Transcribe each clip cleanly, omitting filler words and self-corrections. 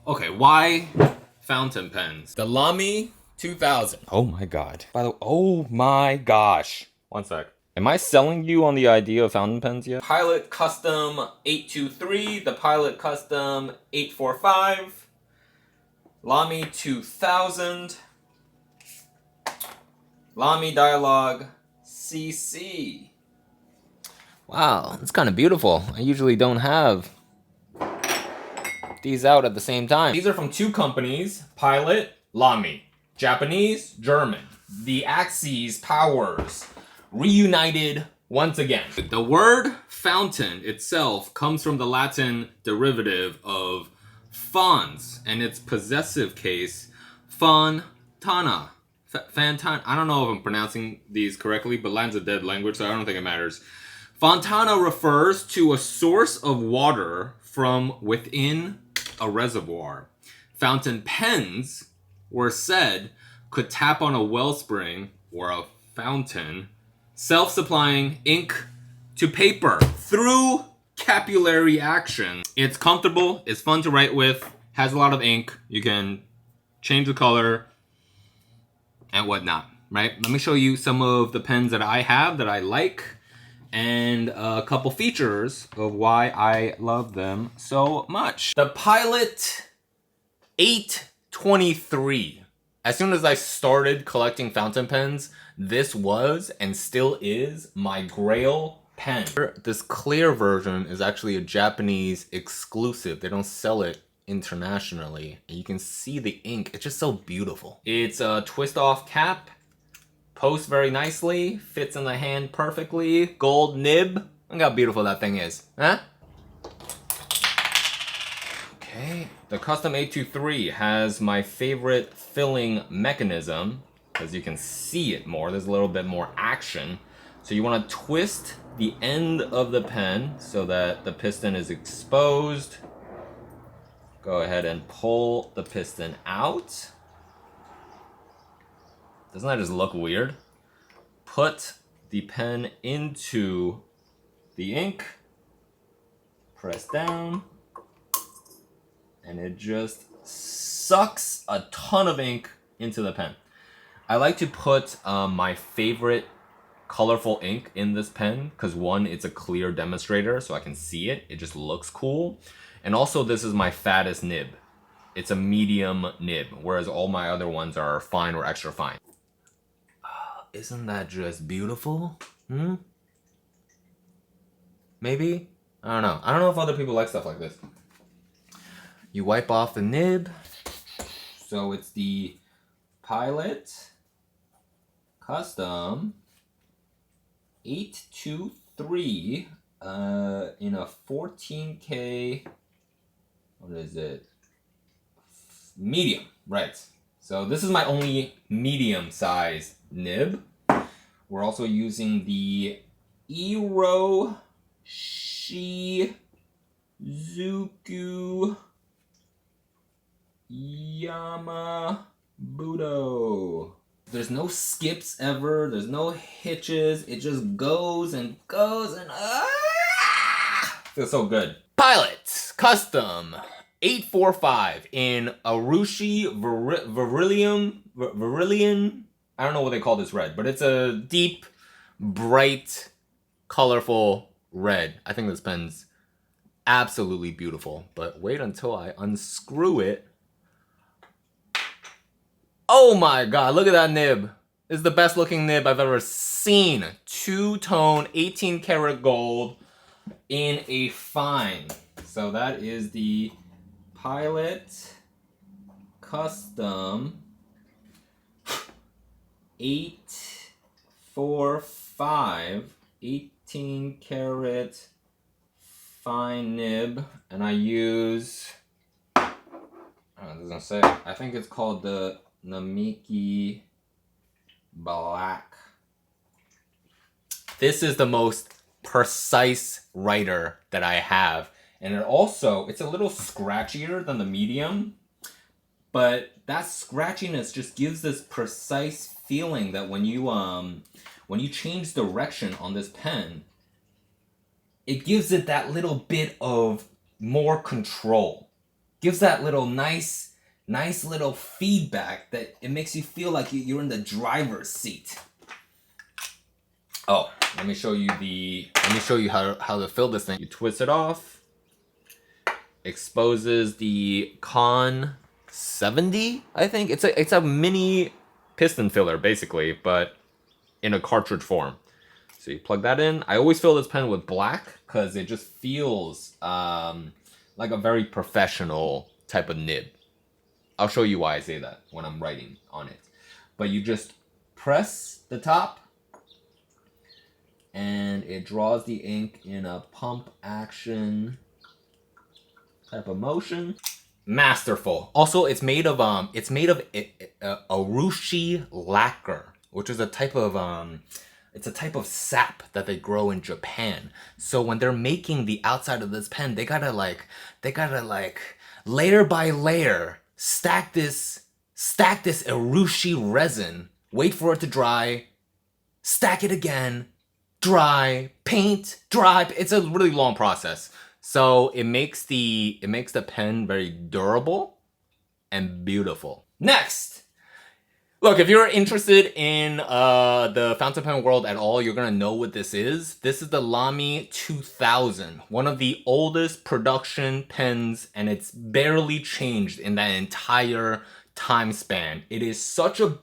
Okay, why fountain pens? The Lamy 2000. Oh my god. By the way, oh my gosh. One sec. Am I selling you on the idea of fountain pens yet? Pilot Custom 823, the Pilot Custom 845, Lamy 2000, Lamy Dialogue CC. Wow, it's kind of beautiful. I usually don't have these out at the same time. These are from two companies, Pilot, Lamy. Japanese, German. The Axes powers reunited once again. The word fountain itself comes from the Latin derivative of fons, and its possessive case, fontana. Fantana. I don't know if I'm pronouncing these correctly, but Latin's a dead language, so I don't think it matters. Fontana refers to a source of water from within a reservoir. Fountain pens were said could tap on a wellspring or a fountain, self-supplying ink to paper through capillary action. It's comfortable, it's fun to write with, has a lot of ink, you can change the color and whatnot, right? Let me show you some of the pens that I have that I like and a couple features of why I love them so much. The Pilot 823. As soon as I started collecting fountain pens, this was and still is my grail pen. This clear version is actually a Japanese exclusive. They don't sell it internationally. And you can see the ink. It's just so beautiful. It's a twist off cap. Posts very nicely. Fits in the hand perfectly. Gold nib. Look how beautiful that thing is. Huh? Okay. The Custom 823 has my favorite filling mechanism, because you can see it more. There's a little bit more action. So you want to twist the end of the pen so that the piston is exposed. Go ahead and pull the piston out. Doesn't that just look weird? Put the pen into the ink. Press down. And it just sucks a ton of ink into the pen. I like to put my favorite colorful ink in this pen because one, it's a clear demonstrator so I can see it. It just looks cool. And also this is my fattest nib. It's a medium nib, whereas all my other ones are fine or extra fine. Isn't that just beautiful? Maybe? I don't know. I don't know if other people like stuff like this. You wipe off the nib. So it's the Pilot Custom 823 in a 14K, what is it? Medium, right. So this is my only medium size nib. We're also using the Iroshizuku Yama-Budo. There's no skips ever. There's no hitches. It just goes and goes and feels so good. Pilot Custom 845 in Verilion. I don't know what they call this red, but it's a deep, bright, colorful red. I think this pen's absolutely beautiful. But wait until I unscrew it. Oh my god, look at that nib. This is the best looking nib I've ever seen. Two-tone, 18 karat gold in a fine. So that is the Pilot Custom 845, 18 karat fine nib. And I use, it doesn't say, I think it's called the Namiki Black. This is the most precise writer that I have. And it also, it's a little scratchier than the medium, but that scratchiness just gives this precise feeling that when you change direction on this pen, it gives it that little bit of more control. gives that little nice little feedback that it makes you feel like you're in the driver's seat. Oh, let me show you how to fill this thing. You twist it off, exposes the Con 70, I think. It's a mini piston filler basically, but in a cartridge form. So you plug that in. I always fill this pen with black because it just feels like a very professional type of nib. I'll show you why I say that when I'm writing on it. But you just press the top and it draws the ink in a pump action type of motion. Masterful. Also, it's made of Urushi lacquer, which is a type of it's a type of sap that they grow in Japan. So when they're making the outside of this pen, they gotta like layer by layer stack this Irushi resin, wait for it to dry, stack it again, dry, paint, dry. It's a really long process. So it makes the pen very durable and beautiful. Next, look, if you're interested in the fountain pen world at all, you're gonna know what this is. This is the Lamy 2000, one of the oldest production pens, and it's barely changed in that entire time span. It is such a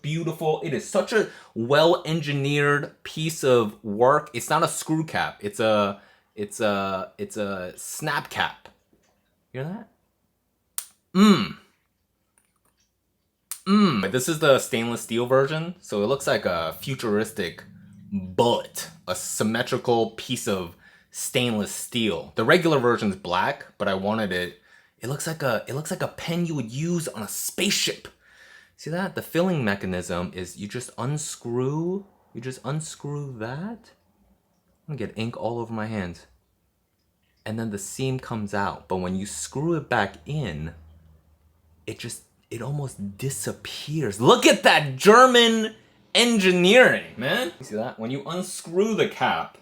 well-engineered piece of work. It's not a screw cap. It's a snap cap. You hear that? This is the stainless steel version, so it looks like a futuristic bullet, a symmetrical piece of stainless steel. The regular version's black, but I wanted it. It looks like a pen you would use on a spaceship. See that? The filling mechanism is you just unscrew that. I'm gonna get ink all over my hands. And then the seam comes out, but when you screw it back in, it almost disappears. Look at that German engineering, man. You see that? When you unscrew the cap,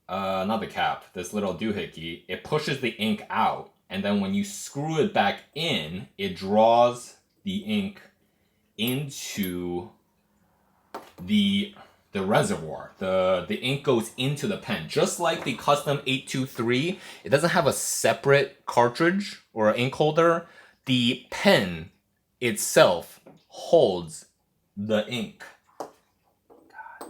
not the cap, this little doohickey, it pushes the ink out. And then when you screw it back in, it draws the ink into the reservoir. The ink goes into the pen. Just like the custom 823, it doesn't have a separate cartridge or ink holder. The pen itself holds the ink. God,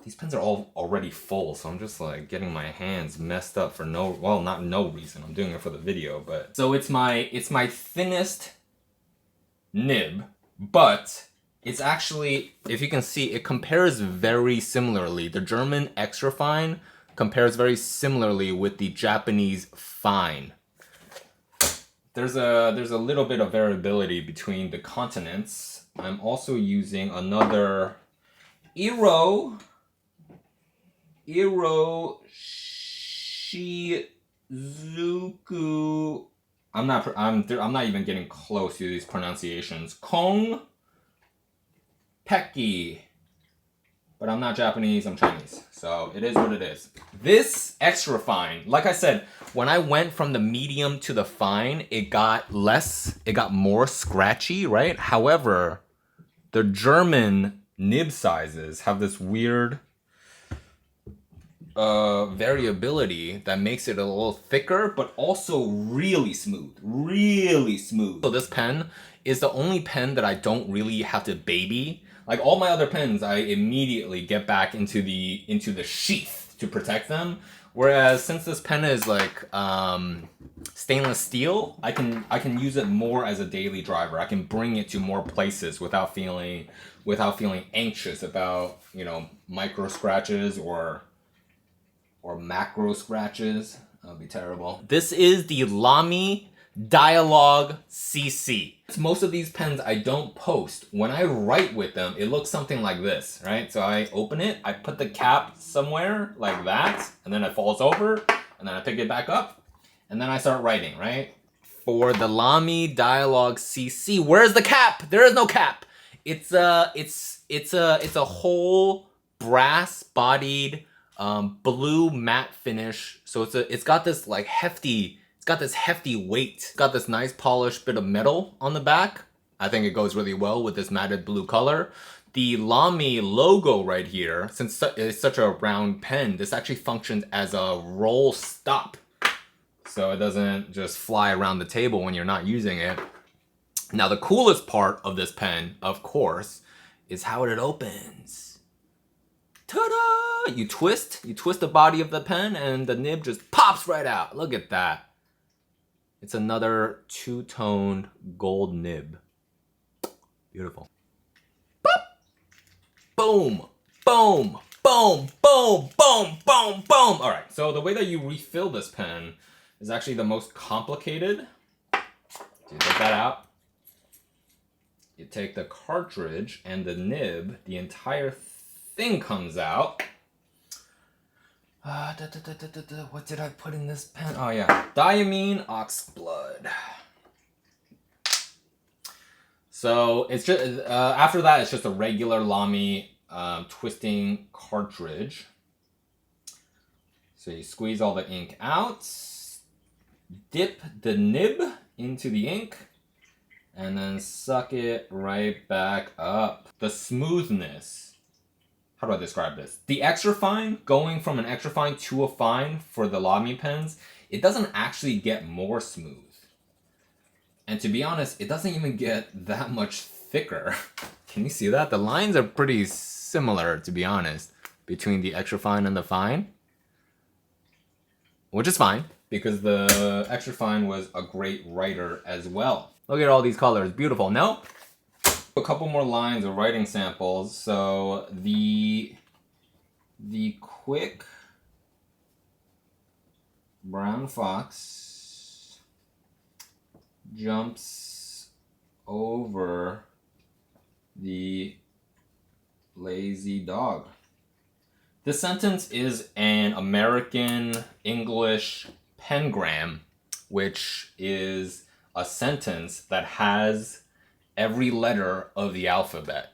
these pens are all already full, so I'm just like getting my hands messed up for not no reason. I'm doing it for the video, but so it's my thinnest nib, but it's actually, if you can see, it compares very similarly. The German extra fine compares very similarly with the Japanese fine. There's a little bit of variability between the continents. I'm also using another Iroshizuku. I'm not even getting close to these pronunciations. Kong Peki. But I'm not Japanese, I'm Chinese. So it is what it is. This extra fine, like I said, when I went from the medium to the fine, it got more scratchy, right? However, the German nib sizes have this weird variability that makes it a little thicker, but also really smooth, really smooth. So this pen is the only pen that I don't really have to baby. Like all my other pens, I immediately get back into the sheath to protect them. Whereas since this pen is like stainless steel, I can use it more as a daily driver. I can bring it to more places without feeling anxious about, you know, micro scratches or macro scratches. That would be terrible. This is the Lamy Dialogue CC. Most of these pens I don't post. When I write with them, it looks something like this, right? So I open it, I put the cap somewhere like that, and then it falls over, and then I pick it back up, and then I start writing, right? For the Lamy Dialogue CC, where's the cap? There is no cap. It's a whole brass-bodied blue matte finish. So it's got this like hefty It's got this hefty weight. It's got this nice polished bit of metal on the back. I think it goes really well with this matted blue color. The Lamy logo right here, since it's such a round pen, this actually functions as a roll stop. So it doesn't just fly around the table when you're not using it. Now the coolest part of this pen, of course, is how it opens. Ta-da! You twist the body of the pen and the nib just pops right out. Look at that. It's another two-toned gold nib. Beautiful. Boom, boom, boom, boom, boom, boom, boom. All right, so the way that you refill this pen is actually the most complicated. So you take that out. You take the cartridge and the nib, the entire thing comes out. What did I put in this pen? Oh yeah, diamine oxblood. So it's just after that, it's just a regular Lamy twisting cartridge. So you squeeze all the ink out, dip the nib into the ink, and then suck it right back up. The smoothness. How do I describe this? The extra fine, going from an extra fine to a fine for the Lamy pens, it doesn't actually get more smooth. And to be honest, it doesn't even get that much thicker. Can you see that? The lines are pretty similar, to be honest, between the extra fine and the fine. Which is fine, because the extra fine was a great writer as well. Look at all these colors, beautiful, no? A couple more lines of writing samples. So the quick brown fox jumps over the lazy dog. This sentence is an American English pengram, which is a sentence that has every letter of the alphabet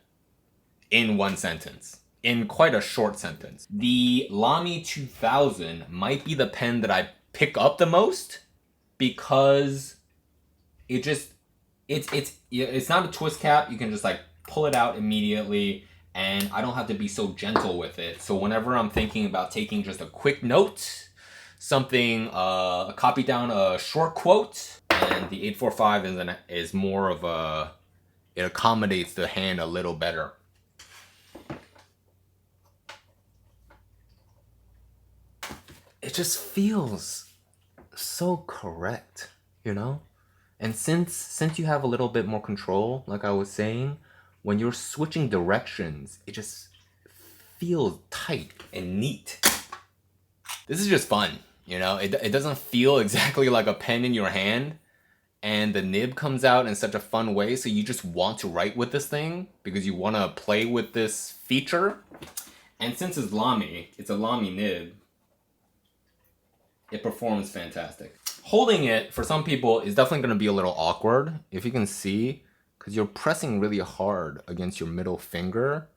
in one sentence, in quite a short sentence. The Lamy 2000 might be the pen that I pick up the most because it's not a twist cap. You can just like pull it out immediately, and I don't have to be so gentle with it. So whenever I'm thinking about taking just a quick note, something, copy down a short quote, and the 845 is more of a, it accommodates the hand a little better. It just feels so correct, you know? And since you have a little bit more control, like I was saying, when you're switching directions, it just feels tight and neat. This is just fun, you know? It doesn't feel exactly like a pen in your hand, and the nib comes out in such a fun way, so you just want to write with this thing because you want to play with this feature. And since it's Lamy, it's a Lamy nib, it performs fantastic. Holding it, for some people, is definitely going to be a little awkward, if you can see, because you're pressing really hard against your middle finger,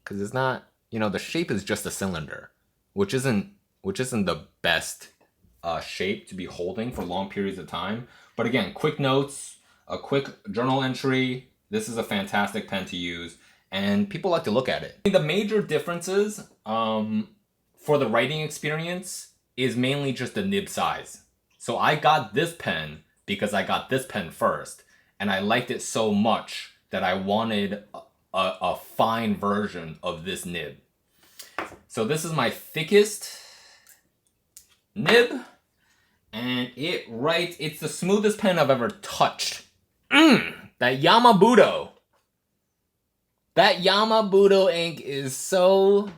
because it's not, you know, the shape is just a cylinder, which isn't the best shape to be holding for long periods of time. But again, quick notes, a quick journal entry, this is a fantastic pen to use, and people like to look at it. The major differences for the writing experience is mainly just the nib size. So I got this pen because I got this pen first, and I liked it so much that I wanted a fine version of this nib. So this is my thickest nib, and it's the smoothest pen I've ever touched. That Yama-Budo. That Yama-Budo ink is so,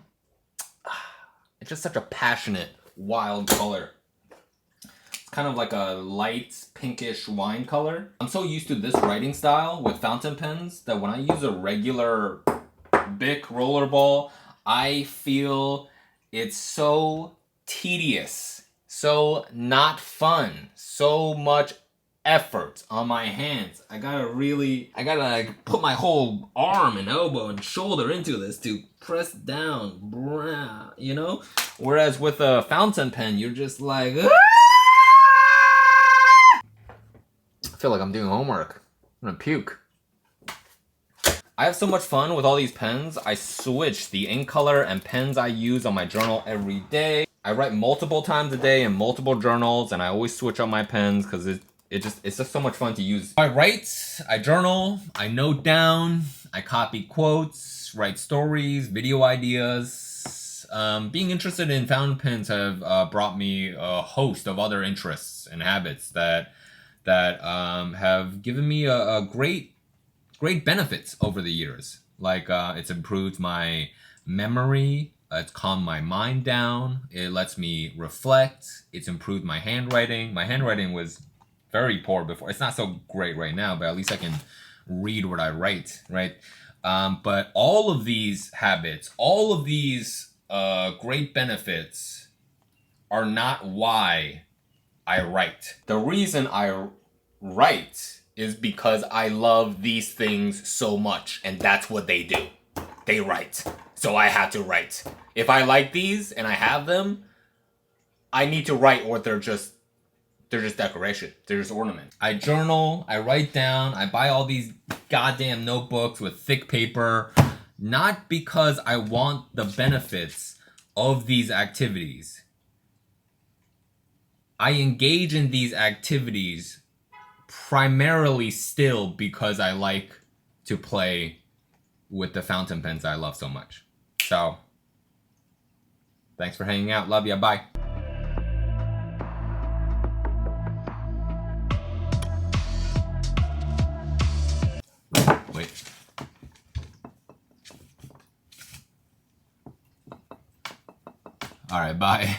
it's just such a passionate, wild color. It's kind of like a light pinkish wine color. I'm so used to this writing style with fountain pens that when I use a regular Bic rollerball, I feel it's so tedious, so not fun, so much effort on my hands. I gotta like put my whole arm and elbow and shoulder into this to press down, you know? Whereas with a fountain pen, you're just like, feel like I'm doing homework. I'm gonna puke. I have so much fun with all these pens. I switch the ink color and pens I use on my journal every day. I write multiple times a day in multiple journals, and I always switch up my pens because it's just so much fun to use. I write, I journal, I note down, I copy quotes, write stories, video ideas. Being interested in fountain pens have brought me a host of other interests and habits that have given me a great benefits over the years. Like it's improved my memory, it's calmed my mind down, it lets me reflect, it's improved my handwriting. My handwriting was very poor before. It's not so great right now, but at least I can read what I write, right? But all of these habits, all of these great benefits are not why I write. The reason I write is because I love these things so much, and that's what they do. They write. So I have to write. If I like these and I have them, I need to write, or they're just decoration. They're just ornament. I journal, I write down, I buy all these goddamn notebooks with thick paper, not because I want the benefits of these activities. I engage in these activities primarily still because I like to play with the fountain pens I love so much. So, thanks for hanging out. Love ya. Bye. Wait. All right, bye.